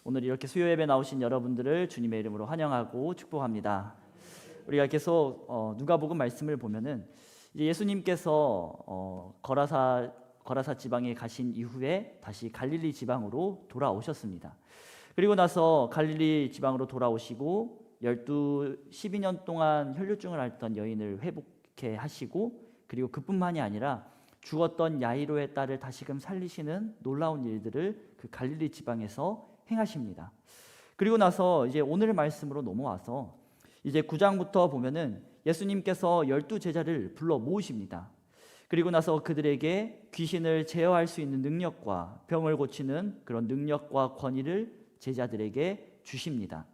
오늘 이렇게 수요 예배 나오신 여러분들을 주님의 이름으로 환영하고 축복합니다. 우리가 계속 누가복음 말씀을 보면은 이제 예수님께서 거라사 지방에 가신 이후에 다시 갈릴리 지방으로 돌아오셨습니다. 그리고 나서 갈릴리 지방으로 돌아오시고 12년 동안 혈류증을 앓던 여인을 회복케 하시고, 그리고 그뿐만이 아니라 죽었던 야이로의 딸을 다시금 살리시는 놀라운 일들을 그 갈릴리 지방에서 행하십니다. 그리고 나서 이제 오늘 말씀으로 넘어와서 이제 9장부터 보면은 예수님께서 12제자를 불러 모으십니다. 그리고 나서 그들에게 귀신을 제어할 수 있는 능력과 병을 고치는 그런 능력과 권위를 제자들에게 주십니다.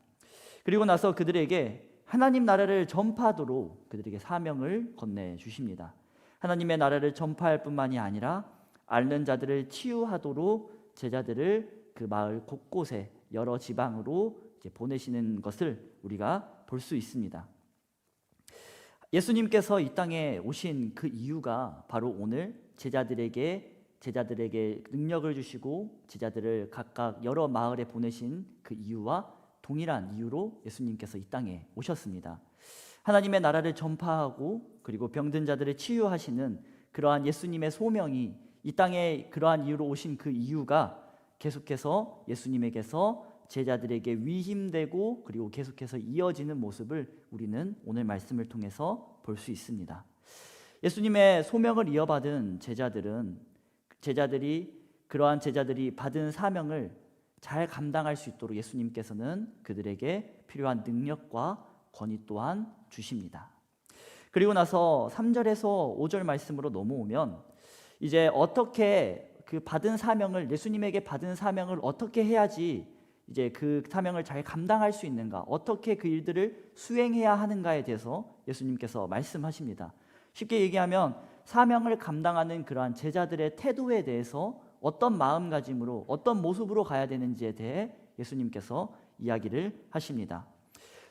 그리고 나서 그들에게 하나님 나라를 전파하도록 그들에게 사명을 건네주십니다. 하나님의 나라를 전파할 뿐만이 아니라 앓는 자들을 치유하도록 제자들을 그 마을 곳곳에 여러 지방으로 이제 보내시는 것을 우리가 볼 수 있습니다. 예수님께서 이 땅에 오신 그 이유가 바로 오늘 제자들에게 능력을 주시고 제자들을 각각 여러 마을에 보내신 그 이유와 동일한 이유로 예수님께서 이 땅에 오셨습니다. 하나님의 나라를 전파하고 그리고 병든 자들을 치유하시는 그러한 예수님의 소명이 이 땅에 그러한 이유로 오신 그 이유가 계속해서 예수님에게서 제자들에게 위임되고 그리고 계속해서 이어지는 모습을 우리는 오늘 말씀을 통해서 볼 수 있습니다. 예수님의 소명을 이어받은 그러한 제자들이 받은 사명을 잘 감당할 수 있도록 예수님께서는 그들에게 필요한 능력과 권위 또한 주십니다. 그리고 나서 3절에서 5절 말씀으로 넘어오면 이제 어떻게 그 받은 사명을, 예수님에게 받은 사명을 어떻게 해야지 이제 그 사명을 잘 감당할 수 있는가, 어떻게 그 일들을 수행해야 하는가에 대해서 예수님께서 말씀하십니다. 쉽게 얘기하면 사명을 감당하는 그러한 제자들의 태도에 대해서 어떤 마음가짐으로 어떤 모습으로 가야 되는지에 대해 예수님께서 이야기를 하십니다.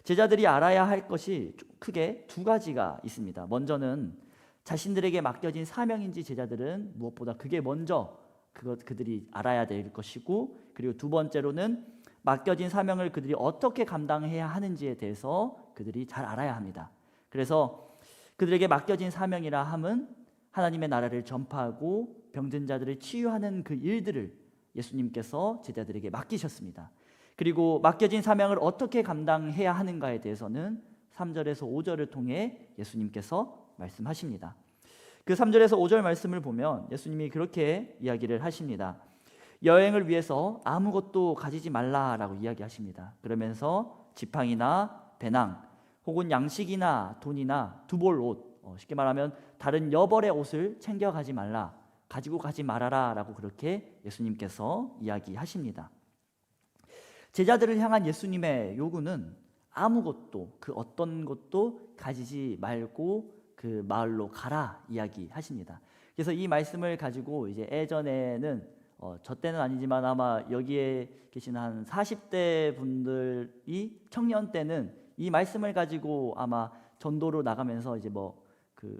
제자들이 알아야 할 것이 크게 두 가지가 있습니다. 먼저는 자신들에게 맡겨진 사명인지 제자들은 무엇보다 그게 먼저 그들이 알아야 될 것이고, 그리고 두 번째로는 맡겨진 사명을 그들이 어떻게 감당해야 하는지에 대해서 그들이 잘 알아야 합니다. 그래서 그들에게 맡겨진 사명이라 함은 하나님의 나라를 전파하고 병든 자들을 치유하는 그 일들을 예수님께서 제자들에게 맡기셨습니다. 그리고 맡겨진 사명을 어떻게 감당해야 하는가에 대해서는 3절에서 5절을 통해 예수님께서 말씀하십니다. 그 3절에서 5절 말씀을 보면 예수님이 그렇게 이야기를 하십니다. 여행을 위해서 아무것도 가지지 말라라고 이야기하십니다. 그러면서 지팡이나 배낭 혹은 양식이나 돈이나 두벌 옷, 쉽게 말하면 다른 여벌의 옷을 챙겨가지 말라, 가지고 가지 말아라 라고 그렇게 예수님께서 이야기하십니다. 제자들을 향한 예수님의 요구는 아무것도, 그 어떤 것도 가지지 말고 그 마을로 가라 이야기하십니다. 그래서 이 말씀을 가지고 이제 예전에는 저 때는 아니지만 아마 여기에 계신 한 40대 분들이 청년 때는 이 말씀을 가지고 아마 전도로 나가면서 이제 그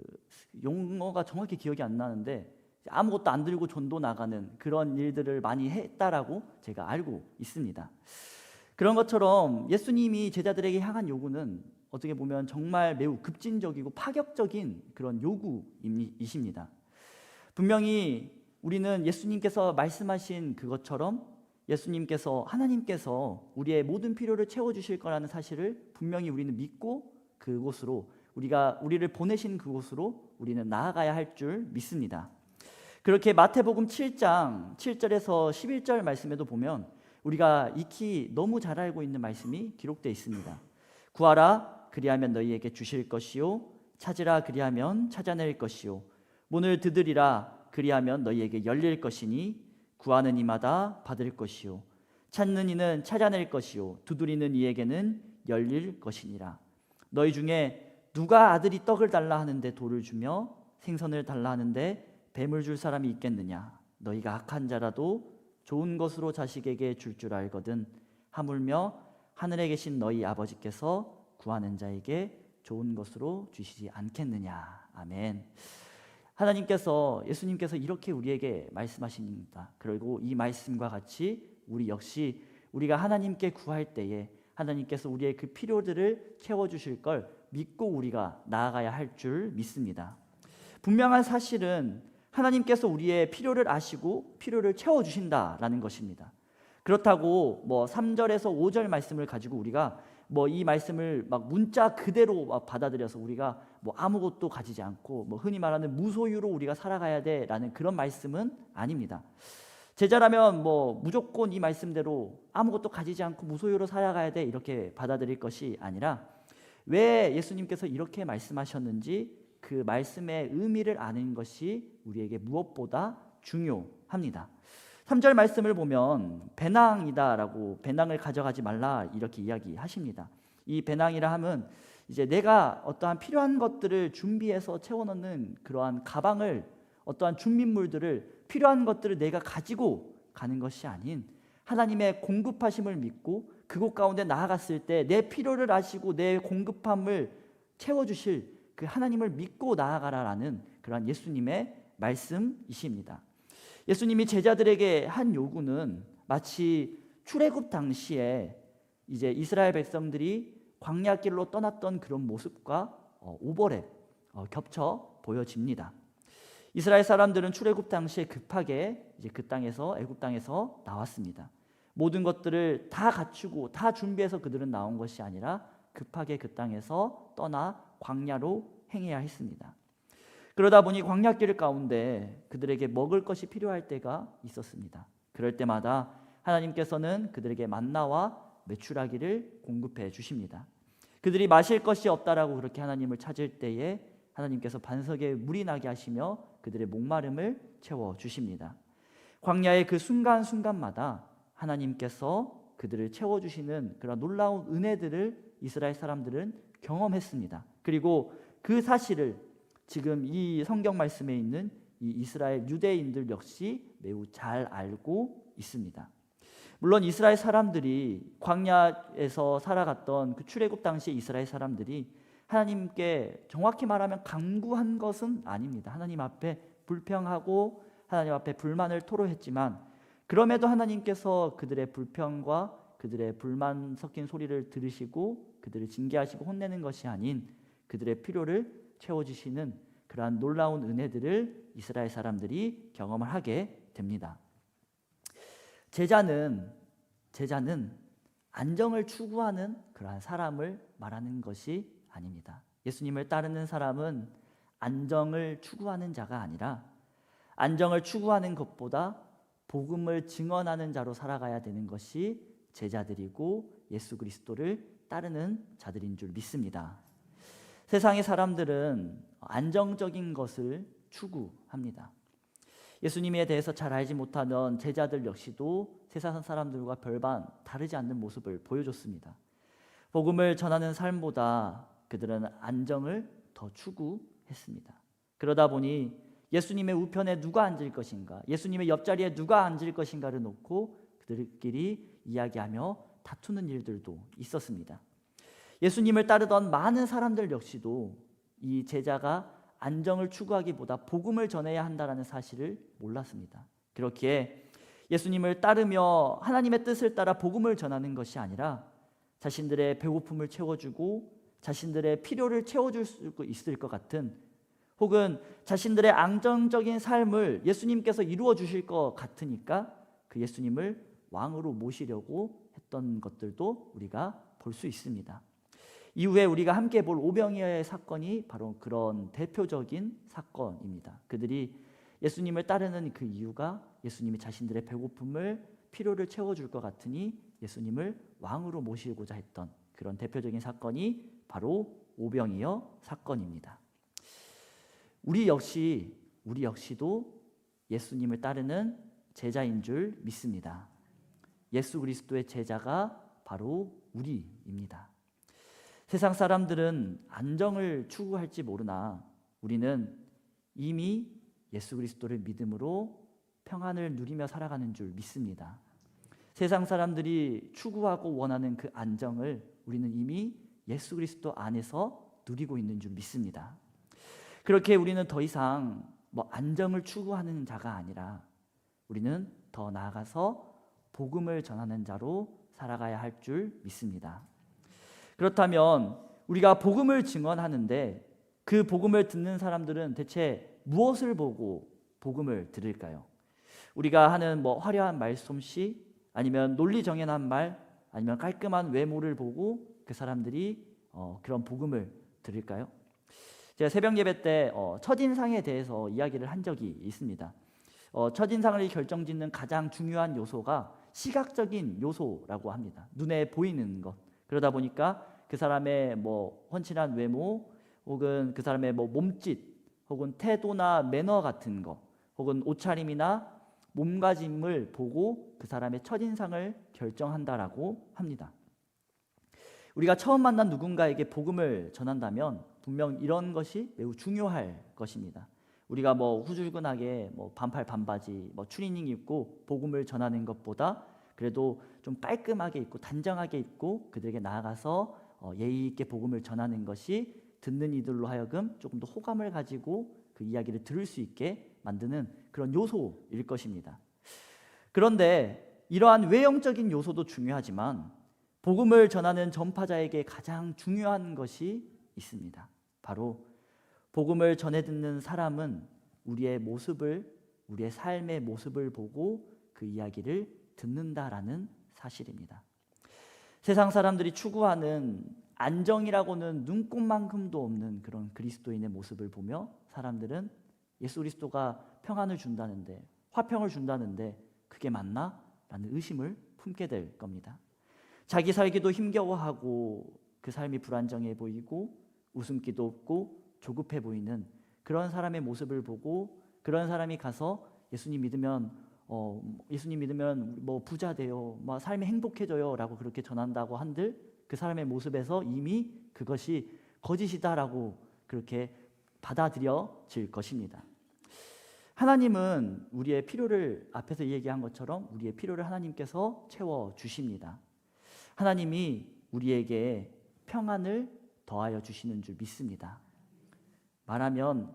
용어가 정확히 기억이 안 나는데 아무것도 안 들고 전도 나가는 그런 일들을 많이 했다라고 제가 알고 있습니다. 그런 것처럼 예수님이 제자들에게 향한 요구는 어떻게 보면 정말 매우 급진적이고 파격적인 그런 요구이십니다. 분명히 우리는 예수님께서 말씀하신 그것처럼 하나님께서 우리의 모든 필요를 채워주실 거라는 사실을 분명히 우리는 믿고 그곳으로 우리를 보내신 그곳으로 우리는 나아가야 할 줄 믿습니다. 그렇게 마태복음 7장 7절에서 11절 말씀에도 보면 우리가 익히 너무 잘 알고 있는 말씀이 기록되어 있습니다. 구하라 그리하면 너희에게 주실 것이요, 찾으라 그리하면 찾아낼 것이요, 문을 두드리라 그리하면 너희에게 열릴 것이니 구하는 이마다 받을 것이요, 찾는 이는 찾아낼 것이요, 두드리는 이에게는 열릴 것이니라. 너희 중에 누가 아들이 떡을 달라 하는데 돌을 주며 생선을 달라 하는데 뱀을 줄 사람이 있겠느냐? 너희가 악한 자라도 좋은 것으로 자식에게 줄 줄 알거든 하물며 하늘에 계신 너희 아버지께서 구하는 자에게 좋은 것으로 주시지 않겠느냐. 아멘. 예수님께서 이렇게 우리에게 말씀하십니다. 그리고 이 말씀과 같이 우리 역시 우리가 하나님께 구할 때에 하나님께서 우리의 그 필요들을 채워주실 걸 믿고 우리가 나아가야 할 줄 믿습니다. 분명한 사실은 하나님께서 우리의 필요를 아시고 필요를 채워주신다라는 것입니다. 그렇다고 3절에서 5절 말씀을 가지고 우리가 이 말씀을 막 문자 그대로 막 받아들여서 우리가 아무것도 가지지 않고 흔히 말하는 무소유로 우리가 살아가야 돼라는 그런 말씀은 아닙니다. 제자라면 무조건 이 말씀대로 아무것도 가지지 않고 무소유로 살아가야 돼 이렇게 받아들일 것이 아니라 왜 예수님께서 이렇게 말씀하셨는지 그 말씀의 의미를 아는 것이 우리에게 무엇보다 중요합니다. 3절 말씀을 보면 배낭이다라고, 배낭을 가져가지 말라 이렇게 이야기하십니다. 이 배낭이라 함은 이제 내가 어떠한 필요한 것들을 준비해서 채워넣는 그러한 가방을, 어떠한 준비물들을, 필요한 것들을 내가 가지고 가는 것이 아닌 하나님의 공급하심을 믿고 그곳 가운데 나아갔을 때 내 필요를 아시고 내 공급함을 채워주실 그 하나님을 믿고 나아가라라는 그러한 예수님의 말씀이십니다. 예수님이 제자들에게 한 요구는 마치 출애굽 당시에 이제 이스라엘 백성들이 광야길로 떠났던 그런 모습과 오버랩, 겹쳐 보여집니다. 이스라엘 사람들은 출애굽 당시에 급하게 이제 그 땅에서, 애굽 땅에서 나왔습니다. 모든 것들을 다 갖추고 다 준비해서 그들은 나온 것이 아니라 급하게 그 땅에서 떠나 광야로 행해야 했습니다. 그러다 보니 광야길 가운데 그들에게 먹을 것이 필요할 때가 있었습니다. 그럴 때마다 하나님께서는 그들에게 만나와 메추라기를 공급해 주십니다. 그들이 마실 것이 없다라고 그렇게 하나님을 찾을 때에 하나님께서 반석에 물이 나게 하시며 그들의 목마름을 채워 주십니다. 광야의 그 순간순간마다 하나님께서 그들을 채워주시는 그런 놀라운 은혜들을 이스라엘 사람들은 경험했습니다. 그리고 그 사실을 지금 이 성경 말씀에 있는 이 이스라엘 유대인들 역시 매우 잘 알고 있습니다. 물론 이스라엘 사람들이 광야에서 살아갔던 그 출애굽 당시 이스라엘 사람들이 하나님께 정확히 말하면 간구한 것은 아닙니다. 하나님 앞에 불평하고 하나님 앞에 불만을 토로했지만 그럼에도 하나님께서 그들의 불평과 그들의 불만 섞인 소리를 들으시고 그들을 징계하시고 혼내는 것이 아닌 그들의 필요를 채워주시는 그러한 놀라운 은혜들을 이스라엘 사람들이 경험을 하게 됩니다. 제자는 안정을 추구하는 그러한 사람을 말하는 것이 아닙니다. 예수님을 따르는 사람은 안정을 추구하는 자가 아니라 안정을 추구하는 것보다 복음을 증언하는 자로 살아가야 되는 것이 제자들이고 예수 그리스도를 따르는 자들인 줄 믿습니다. 세상의 사람들은 안정적인 것을 추구합니다. 예수님에 대해서 잘 알지 못하는 제자들 역시도 세상 사람들과 별반 다르지 않는 모습을 보여줬습니다. 복음을 전하는 삶보다 그들은 안정을 더 추구했습니다. 그러다 보니 예수님의 우편에 누가 앉을 것인가, 예수님의 옆자리에 누가 앉을 것인가를 놓고 그들끼리 이야기하며 다투는 일들도 있었습니다. 예수님을 따르던 많은 사람들 역시도 이 제자가 안정을 추구하기보다 복음을 전해야 한다는 사실을 몰랐습니다. 그렇기에 예수님을 따르며 하나님의 뜻을 따라 복음을 전하는 것이 아니라 자신들의 배고픔을 채워주고 자신들의 필요를 채워줄 수 있을 것 같은, 혹은 자신들의 안정적인 삶을 예수님께서 이루어 주실 것 같으니까 그 예수님을 왕으로 모시려고 했던 것들도 우리가 볼 수 있습니다. 이후에 우리가 함께 볼 오병이어의 사건이 바로 그런 대표적인 사건입니다. 그들이 예수님을 따르는 그 이유가 예수님이 자신들의 배고픔을, 필요를 채워줄 것 같으니 예수님을 왕으로 모시고자 했던 그런 대표적인 사건이 바로 오병이어 사건입니다. 우리 역시도 예수님을 따르는 제자인 줄 믿습니다. 예수 그리스도의 제자가 바로 우리입니다. 세상 사람들은 안정을 추구할지 모르나 우리는 이미 예수 그리스도를 믿음으로 평안을 누리며 살아가는 줄 믿습니다. 세상 사람들이 추구하고 원하는 그 안정을 우리는 이미 예수 그리스도 안에서 누리고 있는 줄 믿습니다. 그렇게 우리는 더 이상 안정을 추구하는 자가 아니라 우리는 더 나아가서 복음을 전하는 자로 살아가야 할 줄 믿습니다. 그렇다면 우리가 복음을 증언하는데 그 복음을 듣는 사람들은 대체 무엇을 보고 복음을 들을까요? 우리가 하는 화려한 말솜씨, 아니면 논리정연한 말, 아니면 깔끔한 외모를 보고 그 사람들이 그런 복음을 들을까요? 제가 새벽 예배 때 첫인상에 대해서 이야기를 한 적이 있습니다. 첫인상을 결정짓는 가장 중요한 요소가 시각적인 요소라고 합니다. 눈에 보이는 것. 그러다 보니까 그 사람의 훤칠한 외모, 혹은 그 사람의 몸짓, 혹은 태도나 매너 같은 것, 혹은 옷차림이나 몸가짐을 보고 그 사람의 첫인상을 결정한다라고 합니다. 우리가 처음 만난 누군가에게 복음을 전한다면 분명 이런 것이 매우 중요할 것입니다. 우리가 후줄근하게 반팔 반바지 추리닝 입고 복음을 전하는 것보다 그래도 좀 깔끔하게 입고 단정하게 입고 그들에게 나아가서 예의 있게 복음을 전하는 것이 듣는 이들로 하여금 조금 더 호감을 가지고 그 이야기를 들을 수 있게 만드는 그런 요소일 것입니다. 그런데 이러한 외형적인 요소도 중요하지만 복음을 전하는 전파자에게 가장 중요한 것이 있습니다. 바로 복음을 전해 듣는 사람은 우리의 모습을, 우리의 삶의 모습을 보고 그 이야기를 듣는다라는 사실입니다. 세상 사람들이 추구하는 안정이라고는 눈꼽만큼도 없는 그런 그리스도인의 모습을 보며 사람들은 예수 그리스도가 평안을 준다는데, 화평을 준다는데 그게 맞나? 라는 의심을 품게 될 겁니다. 자기 살기도 힘겨워하고 그 삶이 불안정해 보이고 웃음기도 없고 조급해 보이는 그런 사람의 모습을 보고 그런 사람이 가서 예수님 믿으면 부자 돼요, 삶이 행복해져요 라고 그렇게 전한다고 한들 그 사람의 모습에서 이미 그것이 거짓이다라고 그렇게 받아들여질 것입니다. 하나님은 우리의 필요를, 앞에서 얘기한 것처럼 우리의 필요를 하나님께서 채워주십니다. 하나님이 우리에게 평안을 더하여 주시는 줄 믿습니다. 말하면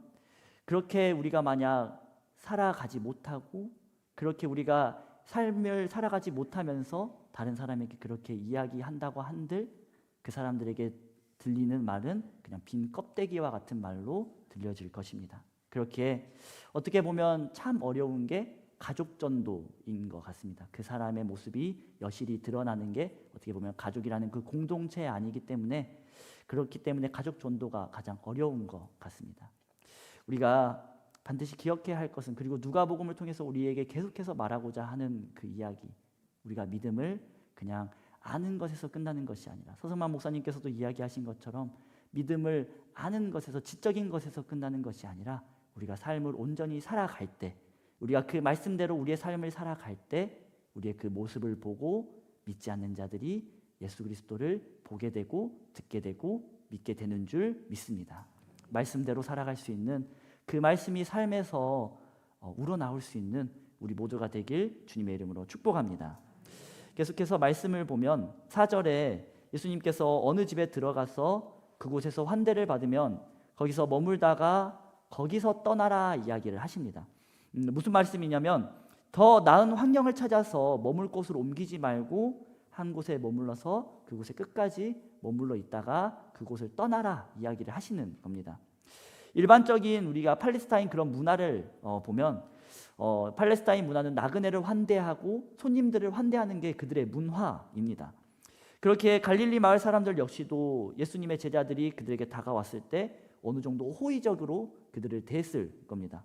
그렇게 우리가 만약 살아가지 못하고 그렇게 우리가 삶을 살아가지 못하면서 다른 사람에게 그렇게 이야기한다고 한들 그 사람들에게 들리는 말은 그냥 빈 껍데기와 같은 말로 들려질 것입니다. 그렇게 어떻게 보면 참 어려운 게 가족 전도인 것 같습니다. 그 사람의 모습이 여실히 드러나는 게 어떻게 보면 가족이라는 그 공동체 아니기 때문에, 그렇기 때문에 가족 전도가 가장 어려운 것 같습니다. 우리가 반드시 기억해야 할 것은, 그리고 누가복음을 통해서 우리에게 계속해서 말하고자 하는 그 이야기, 우리가 믿음을 그냥 아는 것에서 끝나는 것이 아니라, 서성만 목사님께서도 이야기하신 것처럼 믿음을 아는 것에서, 지적인 것에서 끝나는 것이 아니라 우리가 삶을 온전히 살아갈 때, 우리가 그 말씀대로 우리의 삶을 살아갈 때 우리의 그 모습을 보고 믿지 않는 자들이 예수 그리스도를 보게 되고 듣게 되고 믿게 되는 줄 믿습니다. 말씀대로 살아갈 수 있는, 그 말씀이 삶에서 우러나올 수 있는 우리 모두가 되길 주님의 이름으로 축복합니다. 계속해서 말씀을 보면 4절에 예수님께서 어느 집에 들어가서 그곳에서 환대를 받으면 거기서 머물다가 거기서 떠나라 이야기를 하십니다. 무슨 말씀이냐면 더 나은 환경을 찾아서 머물 곳을 옮기지 말고 한 곳에 머물러서 그곳에 끝까지 머물러 있다가 그곳을 떠나라 이야기를 하시는 겁니다. 일반적인 우리가 팔레스타인 그런 문화를 보면 팔레스타인 문화는 나그네를 환대하고 손님들을 환대하는 게 그들의 문화입니다. 그렇게 갈릴리 마을 사람들 역시도 예수님의 제자들이 그들에게 다가왔을 때 어느 정도 호의적으로 그들을 대했을 겁니다.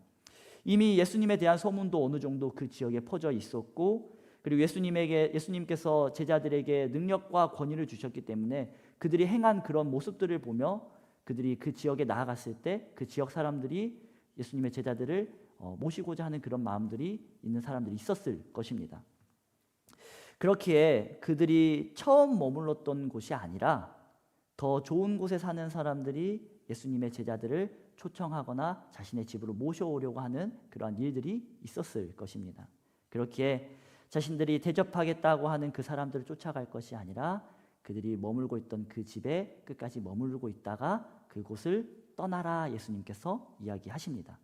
이미 예수님에 대한 소문도 어느 정도 그 지역에 퍼져 있었고, 그리고 예수님께서 제자들에게 능력과 권위를 주셨기 때문에 그들이 행한 그런 모습들을 보며 그들이 그 지역에 나아갔을 때 그 지역 사람들이 예수님의 제자들을 모시고자 하는 그런 마음들이 있는 사람들이 있었을 것입니다. 그렇기에 그들이 처음 머물렀던 곳이 아니라 더 좋은 곳에 사는 사람들이 예수님의 제자들을 초청하거나 자신의 집으로 모셔오려고 하는 그러한 일들이 있었을 것입니다. 그렇기에 자신들이 대접하겠다고 하는 그 사람들을 쫓아갈 것이 아니라 그들이 머물고 있던 그 집에 끝까지 머물고 있다가 그곳을 떠나라 예수님께서 이야기하십니다.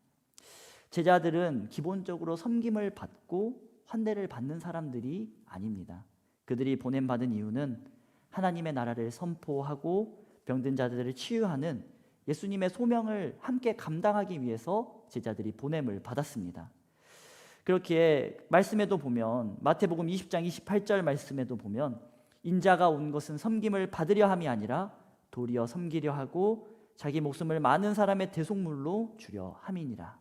제자들은 기본적으로 섬김을 받고 환대를 받는 사람들이 아닙니다. 그들이 보냄받은 이유는 하나님의 나라를 선포하고 병든 자들을 치유하는 예수님의 소명을 함께 감당하기 위해서 제자들이 보냄을 받았습니다. 그렇게 말씀에도 보면 마태복음 20장 28절 말씀에도 보면 인자가 온 것은 섬김을 받으려 함이 아니라 도리어 섬기려 하고 자기 목숨을 많은 사람의 대속물로 주려 함이니라.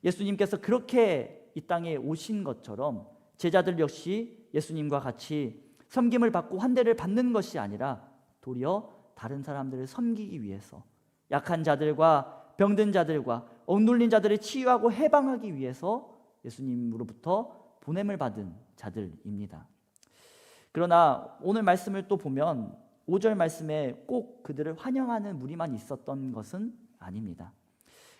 예수님께서 그렇게 이 땅에 오신 것처럼 제자들 역시 예수님과 같이 섬김을 받고 환대를 받는 것이 아니라 도리어 다른 사람들을 섬기기 위해서 약한 자들과 병든 자들과 억눌린 자들을 치유하고 해방하기 위해서 예수님으로부터 보냄을 받은 자들입니다. 그러나 오늘 말씀을 또 보면 5절 말씀에 꼭 그들을 환영하는 무리만 있었던 것은 아닙니다.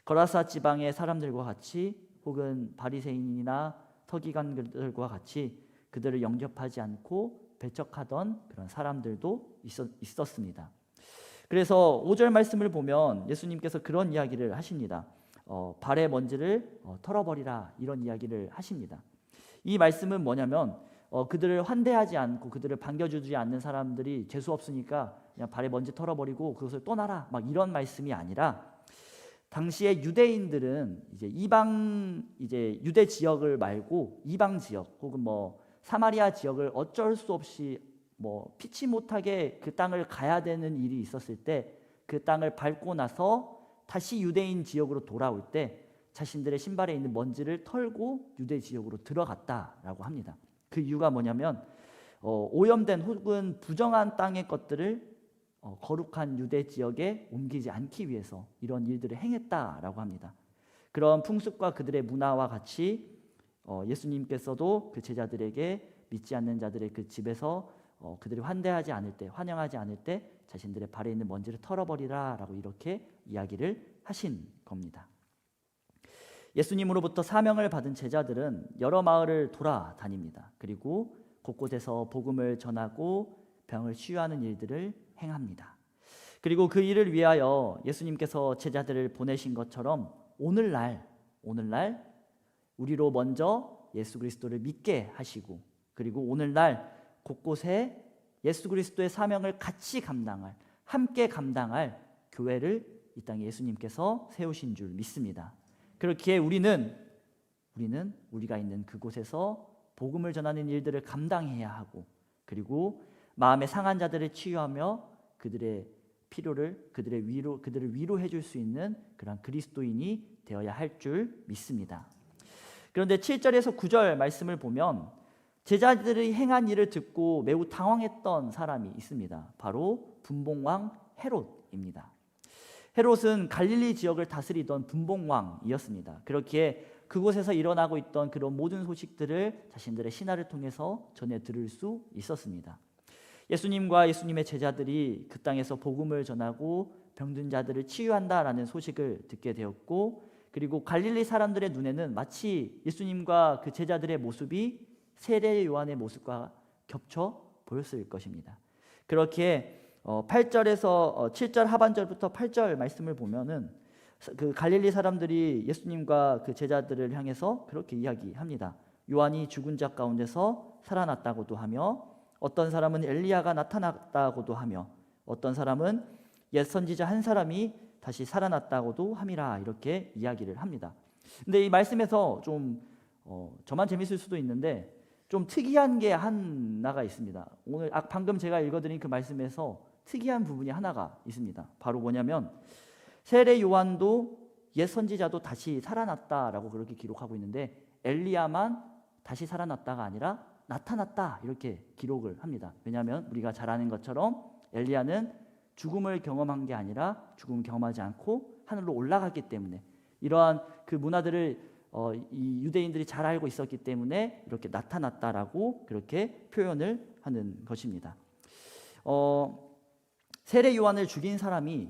거라사 지방의 사람들과 같이 혹은 바리새인이나 서기관들과 같이 그들을 영접하지 않고 배척하던 그런 사람들도 있었습니다. 그래서 5절 말씀을 보면 예수님께서 그런 이야기를 하십니다. 발의 먼지를 털어버리라, 이런 이야기를 하십니다. 이 말씀은 뭐냐면 그들을 환대하지 않고 그들을 반겨주지 않는 사람들이 재수 없으니까 그냥 발의 먼지 털어버리고 그것을 떠나라, 막 이런 말씀이 아니라 당시에 유대인들은 이제 유대 지역을 말고 이방 지역 혹은 사마리아 지역을 어쩔 수 없이 피치 못하게 그 땅을 가야 되는 일이 있었을 때 그 땅을 밟고 나서 다시 유대인 지역으로 돌아올 때 자신들의 신발에 있는 먼지를 털고 유대 지역으로 들어갔다라고 합니다. 그 이유가 뭐냐면 오염된 혹은 부정한 땅의 것들을 거룩한 유대 지역에 옮기지 않기 위해서 이런 일들을 행했다라고 합니다. 그런 풍습과 그들의 문화와 같이 예수님께서도 그 제자들에게 믿지 않는 자들의 그 집에서 그들이 환대하지 않을 때, 환영하지 않을 때 자신들의 발에 있는 먼지를 털어버리라 라고 이렇게 이야기를 하신 겁니다. 예수님으로부터 사명을 받은 제자들은 여러 마을을 돌아다닙니다. 그리고 곳곳에서 복음을 전하고 병을 치유하는 일들을 행합니다. 그리고 그 일을 위하여 예수님께서 제자들을 보내신 것처럼 오늘날 우리로 먼저 예수 그리스도를 믿게 하시고 그리고 오늘날 곳곳에 예수 그리스도의 사명을 같이 감당할, 함께 감당할 교회를 이 땅에 예수님께서 세우신 줄 믿습니다. 그렇기에 우리는 우리가 있는 그곳에서 복음을 전하는 일들을 감당해야 하고 그리고 마음에 상한 자들을 치유하며 그들의 필요를 그들을 위로해 줄 수 있는 그런 그리스도인이 되어야 할 줄 믿습니다. 그런데 7절에서 9절 말씀을 보면 제자들이 행한 일을 듣고 매우 당황했던 사람이 있습니다. 바로 분봉왕 헤롯입니다. 헤롯은 갈릴리 지역을 다스리던 분봉왕이었습니다. 그렇기에 그곳에서 일어나고 있던 그런 모든 소식들을 자신들의 신하를 통해서 전해 들을 수 있었습니다. 예수님과 예수님의 제자들이 그 땅에서 복음을 전하고 병든 자들을 치유한다라는 소식을 듣게 되었고 그리고 갈릴리 사람들의 눈에는 마치 예수님과 그 제자들의 모습이 세례 요한의 모습과 겹쳐 보였을 것입니다. 그렇게 8절에서 7절 하반절부터 8절 말씀을 보면은 그 갈릴리 사람들이 예수님과 그 제자들을 향해서 그렇게 이야기합니다. 요한이 죽은 자 가운데서 살아났다고도 하며 어떤 사람은 엘리야가 나타났다고도 하며 어떤 사람은 옛 선지자 한 사람이 다시 살아났다고도 함이라 이렇게 이야기를 합니다. 근데 이 말씀에서 좀 저만 재밌을 수도 있는데 좀 특이한 게 하나가 있습니다. 오늘 방금 제가 읽어드린 그 말씀에서 특이한 부분이 하나가 있습니다. 바로 뭐냐면 세례 요한도 옛 선지자도 다시 살아났다라고 그렇게 기록하고 있는데 엘리야만 다시 살아났다가 아니라 나타났다 이렇게 기록을 합니다. 왜냐하면 우리가 잘 아는 것처럼 엘리야는 죽음을 경험한 게 아니라 죽음을 경험하지 않고 하늘로 올라갔기 때문에 이러한 그 문화들을 이 유대인들이 잘 알고 있었기 때문에 이렇게 나타났다라고 그렇게 표현을 하는 것입니다. 세례 요한을 죽인 사람이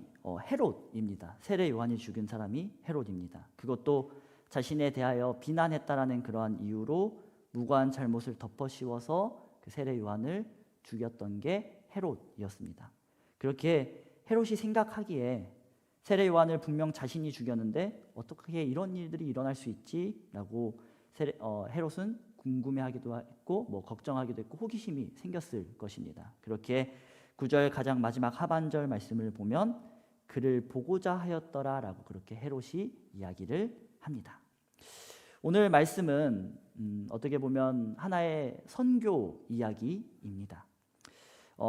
헤롯입니다. 세례 요한이 죽인 사람이 헤롯입니다. 그것도 자신에 대하여 비난했다라는 그러한 이유로 무고한 잘못을 덮어씌워서 그 세례 요한을 죽였던 게 헤롯이었습니다. 그렇게 헤롯이 생각하기에 세례 요한을 분명 자신이 죽였는데 어떻게 이런 일들이 일어날 수 있지? 라고 헤롯은 궁금해하기도 했고 걱정하기도 했고 호기심이 생겼을 것입니다. 그렇게 9절 가장 마지막 하반절 말씀을 보면 그를 보고자 하였더라라고 그렇게 헤롯이 이야기를 합니다. 오늘 말씀은 어떻게 보면 하나의 선교 이야기입니다.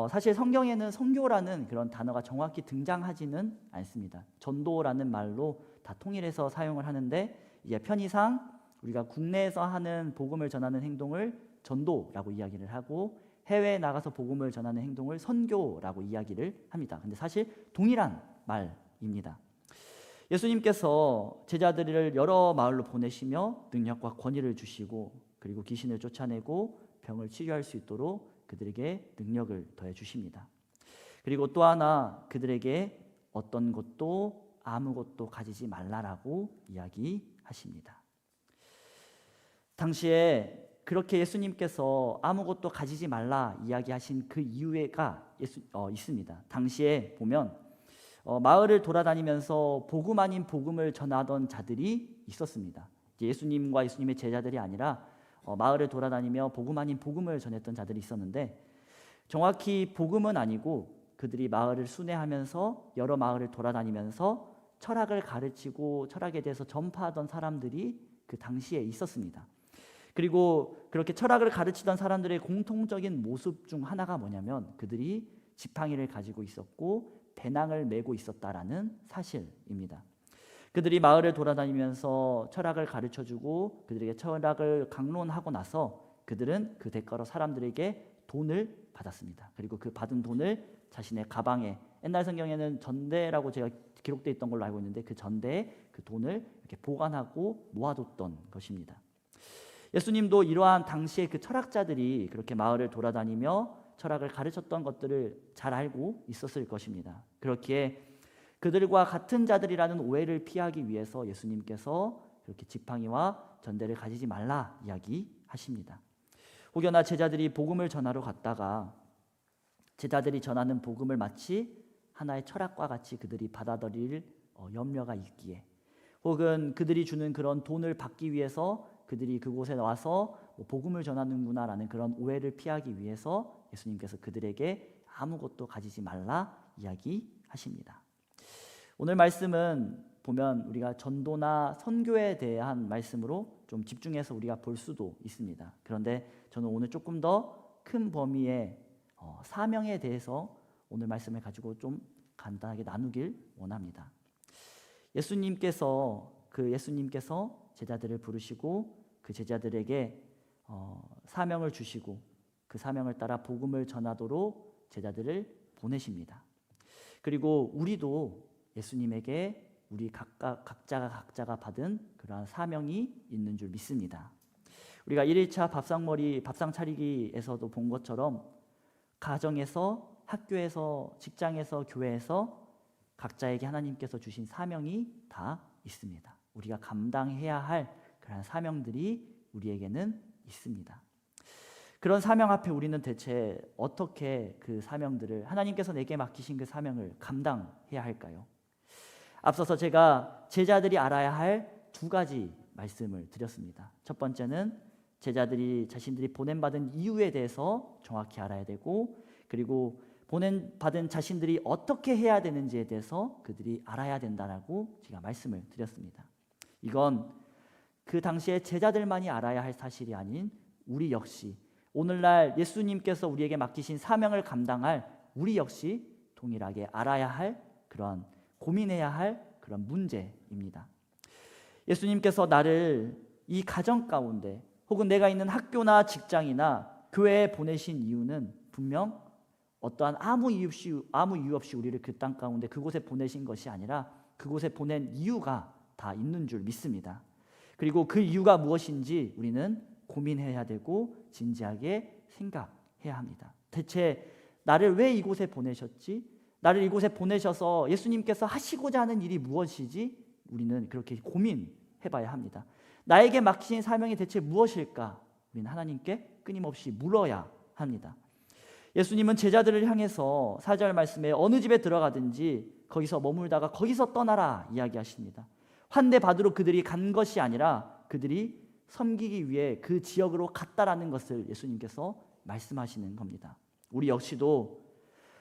사실 성경에는 선교라는 그런 단어가 정확히 등장하지는 않습니다. 전도라는 말로 다 통일해서 사용을 하는데 이게 편의상 우리가 국내에서 하는 복음을 전하는 행동을 전도라고 이야기를 하고 해외에 나가서 복음을 전하는 행동을 선교라고 이야기를 합니다. 근데 사실 동일한 말입니다. 예수님께서 제자들을 여러 마을로 보내시며 능력과 권위를 주시고 그리고 귀신을 쫓아내고 병을 치료할 수 있도록 그들에게 능력을 더해 주십니다. 그리고 또 하나 그들에게 어떤 것도 아무것도 가지지 말라라고 이야기하십니다. 당시에 그렇게 예수님께서 아무것도 가지지 말라 이야기하신 그 이유가 있습니다. 당시에 보면 마을을 돌아다니면서 복음 아닌 복음을 전하던 자들이 있었습니다. 예수님과 예수님의 제자들이 아니라 마을을 돌아다니며 복음 아닌 복음을 전했던 자들이 있었는데 정확히 복음은 아니고 그들이 마을을 순회하면서 여러 마을을 돌아다니면서 철학을 가르치고 철학에 대해서 전파하던 사람들이 그 당시에 있었습니다. 그리고 그렇게 철학을 가르치던 사람들의 공통적인 모습 중 하나가 뭐냐면 그들이 지팡이를 가지고 있었고 배낭을 메고 있었다라는 사실입니다. 그들이 마을을 돌아다니면서 철학을 가르쳐주고 그들에게 철학을 강론하고 나서 그들은 그 대가로 사람들에게 돈을 받았습니다. 그리고 그 받은 돈을 자신의 가방에, 옛날 성경에는 전대라고 제가 기록되어 있던 걸로 알고 있는데 그 전대에 그 돈을 이렇게 보관하고 모아뒀던 것입니다. 예수님도 이러한 당시의 그 철학자들이 그렇게 마을을 돌아다니며 철학을 가르쳤던 것들을 잘 알고 있었을 것입니다. 그렇기에 그들과 같은 자들이라는 오해를 피하기 위해서 예수님께서 그렇게 지팡이와 전대를 가지지 말라 이야기하십니다. 혹여나 제자들이 복음을 전하러 갔다가 제자들이 전하는 복음을 마치 하나의 철학과 같이 그들이 받아들일 염려가 있기에 혹은 그들이 주는 그런 돈을 받기 위해서 그들이 그곳에 와서 복음을 전하는구나라는 그런 오해를 피하기 위해서 예수님께서 그들에게 아무것도 가지지 말라 이야기하십니다. 오늘 말씀은 보면 우리가 전도나 선교에 대한 말씀으로 좀 집중해서 우리가 볼 수도 있습니다. 그런데 저는 오늘 조금 더 큰 범위의 사명에 대해서 오늘 말씀을 가지고 좀 간단하게 나누길 원합니다. 예수님께서 제자들을 부르시고 그 제자들에게 사명을 주시고 그 사명을 따라 복음을 전하도록 제자들을 보내십니다. 그리고 우리도 예수님에게 우리 각자가 받은 그러한 사명이 있는 줄 믿습니다. 우리가 1일차 밥상 차리기에서도 본 것처럼 가정에서, 학교에서, 직장에서, 교회에서 각자에게 하나님께서 주신 사명이 다 있습니다. 우리가 감당해야 할 그런 사명들이 우리에게는 있습니다. 그런 사명 앞에 우리는 대체 어떻게 그 사명들을 하나님께서 내게 맡기신 그 사명을 감당해야 할까요? 앞서서 제가 제자들이 알아야 할 두 가지 말씀을 드렸습니다. 첫 번째는 제자들이 자신들이 보냄받은 이유에 대해서 정확히 알아야 되고 그리고 보냄받은 자신들이 어떻게 해야 되는지에 대해서 그들이 알아야 된다라고 제가 말씀을 드렸습니다. 이건 그 당시에 제자들만이 알아야 할 사실이 아닌 우리 역시 오늘날 예수님께서 우리에게 맡기신 사명을 감당할 우리 역시 동일하게 알아야 할 그런 고민해야 할 그런 문제입니다. 예수님께서 나를 이 가정 가운데 혹은 내가 있는 학교나 직장이나 교회에 보내신 이유는 분명 어떠한 아무 이유 없이 우리를 그 땅 가운데 그곳에 보내신 것이 아니라 그곳에 보낸 이유가 다 있는 줄 믿습니다. 그리고 그 이유가 무엇인지 우리는 고민해야 되고 진지하게 생각해야 합니다. 대체 나를 왜 이곳에 보내셨지? 나를 이곳에 보내셔서 예수님께서 하시고자 하는 일이 무엇이지? 우리는 그렇게 고민해봐야 합니다. 나에게 맡기신 사명이 대체 무엇일까? 우리는 하나님께 끊임없이 물어야 합니다. 예수님은 제자들을 향해서 4절 말씀에 어느 집에 들어가든지 거기서 머물다가 거기서 떠나라 이야기하십니다. 환대 받으러 그들이 간 것이 아니라 그들이 섬기기 위해 그 지역으로 갔다라는 것을 예수님께서 말씀하시는 겁니다. 우리 역시도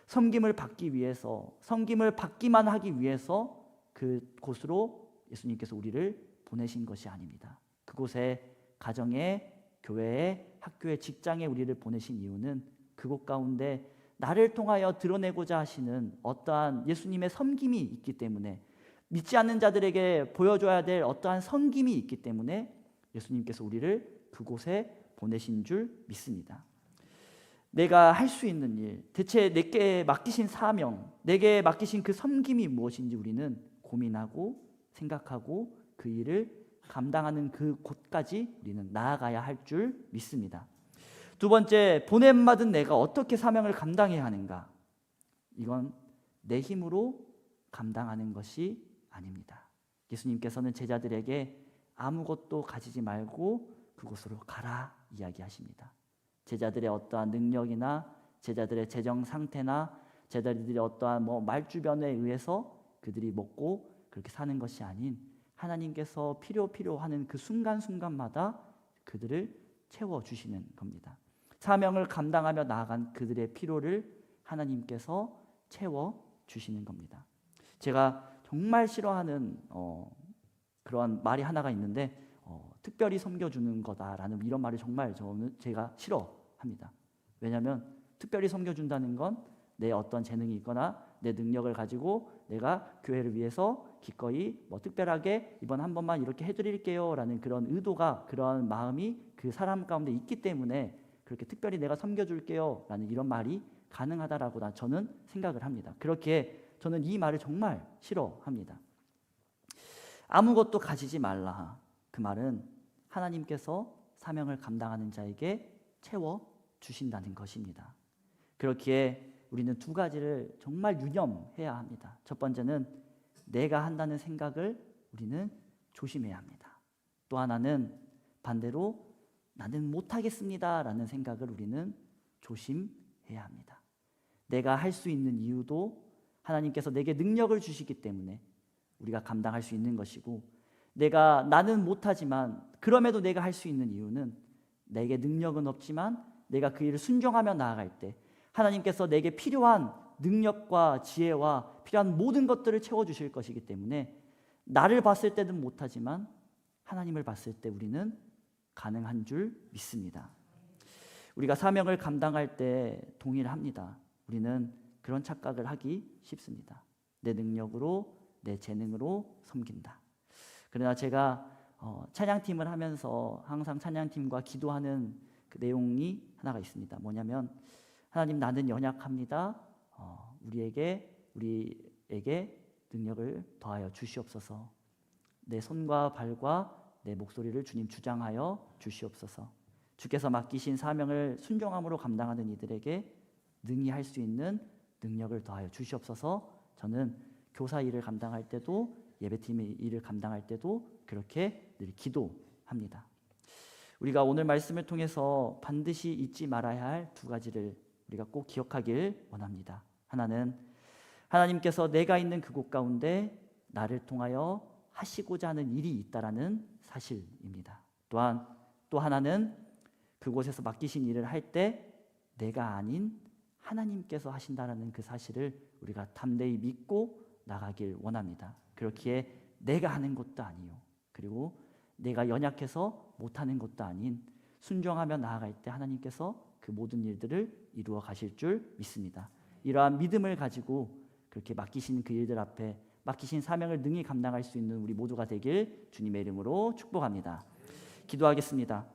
섬김을 받기 위해서, 섬김을 받기만 하기 위해서 그곳으로 예수님께서 우리를 보내신 것이 아닙니다. 그곳에 가정에, 교회에, 학교에, 직장에 우리를 보내신 이유는 그곳 가운데 나를 통하여 드러내고자 하시는 어떠한 예수님의 섬김이 있기 때문에, 믿지 않는 자들에게 보여줘야 될 어떠한 섬김이 있기 때문에 예수님께서 우리를 그곳에 보내신 줄 믿습니다. 내가 할 수 있는 일, 대체 내게 맡기신 사명, 내게 맡기신 그 섬김이 무엇인지 우리는 고민하고 생각하고 그 일을 감당하는 그 곳까지 우리는 나아가야 할 줄 믿습니다. 두 번째, 보냄받은 내가 어떻게 사명을 감당해야 하는가? 이건 내 힘으로 감당하는 것이 아닙니다. 예수님께서는 제자들에게 아무것도 가지지 말고 그곳으로 가라 이야기하십니다. 제자들의 어떠한 능력이나 제자들의 재정 상태나 제자들의 어떠한 말주변에 의해서 그들이 먹고 그렇게 사는 것이 아닌 하나님께서 필요하는 그 순간순간마다 그들을 채워주시는 겁니다. 사명을 감당하며 나아간 그들의 필요를 하나님께서 채워주시는 겁니다. 제가 정말 싫어하는 그런 말이 하나가 있는데 특별히 섬겨주는 거다라는 이런 말을 정말 제가 싫어합니다. 왜냐하면 특별히 섬겨준다는 건 내 어떤 재능이 있거나 내 능력을 가지고 내가 교회를 위해서 기꺼이 특별하게 이번 한 번만 이렇게 해드릴게요 라는 그런 의도가, 그런 마음이 그 사람 가운데 있기 때문에 그렇게 특별히 내가 섬겨줄게요 라는 이런 말이 가능하다라고 저는 생각을 합니다. 그렇게 저는 이 말을 정말 싫어합니다. 아무것도 가지지 말라. 그 말은 하나님께서 사명을 감당하는 자에게 채워주신다는 것입니다. 그렇기에 우리는 두 가지를 정말 유념해야 합니다. 첫 번째는 내가 한다는 생각을 우리는 조심해야 합니다. 또 하나는 반대로 나는 못하겠습니다 라는 생각을 우리는 조심해야 합니다. 내가 할 수 있는 이유도 하나님께서 내게 능력을 주시기 때문에 우리가 감당할 수 있는 것이고, 나는 못하지만 그럼에도 내가 할 수 있는 이유는 내게 능력은 없지만 내가 그 일을 순종하며 나아갈 때 하나님께서 내게 필요한 능력과 지혜와 필요한 모든 것들을 채워주실 것이기 때문에 나를 봤을 때는 못하지만 하나님을 봤을 때 우리는 가능한 줄 믿습니다. 우리가 사명을 감당할 때 동일합니다. 우리는 그런 착각을 하기 쉽습니다. 내 능력으로, 내 재능으로 섬긴다. 그러나 제가 찬양팀을 하면서 항상 찬양팀과 기도하는 그 내용이 하나가 있습니다. 뭐냐면, 하나님, 나는 연약합니다. 우리에게 능력을 더하여 주시옵소서. 내 손과 발과 내 목소리를 주님 주장하여 주시옵소서. 주께서 맡기신 사명을 순종함으로 감당하는 이들에게 능히 할 수 있는 능력을 더하여 주시옵소서. 저는 교사 일을 감당할 때도, 예배팀의 일을 감당할 때도 그렇게 늘 기도합니다. 우리가 오늘 말씀을 통해서 반드시 잊지 말아야 할 두 가지를 우리가 꼭 기억하길 원합니다. 하나는 하나님께서 내가 있는 그곳 가운데 나를 통하여 하시고자 하는 일이 있다라는 사실입니다. 또한 또 하나는 그곳에서 맡기신 일을 할 때 내가 아닌 하나님께서 하신다라는 그 사실을 우리가 담대히 믿고 나가길 원합니다. 그렇기에 내가 하는 것도 아니요, 그리고 내가 연약해서 못하는 것도 아닌 순종하며 나아갈 때 하나님께서 그 모든 일들을 이루어 가실 줄 믿습니다. 이러한 믿음을 가지고 그렇게 맡기신 그 일들 앞에 맡기신 사명을 능히 감당할 수 있는 우리 모두가 되길 주님의 이름으로 축복합니다. 기도하겠습니다.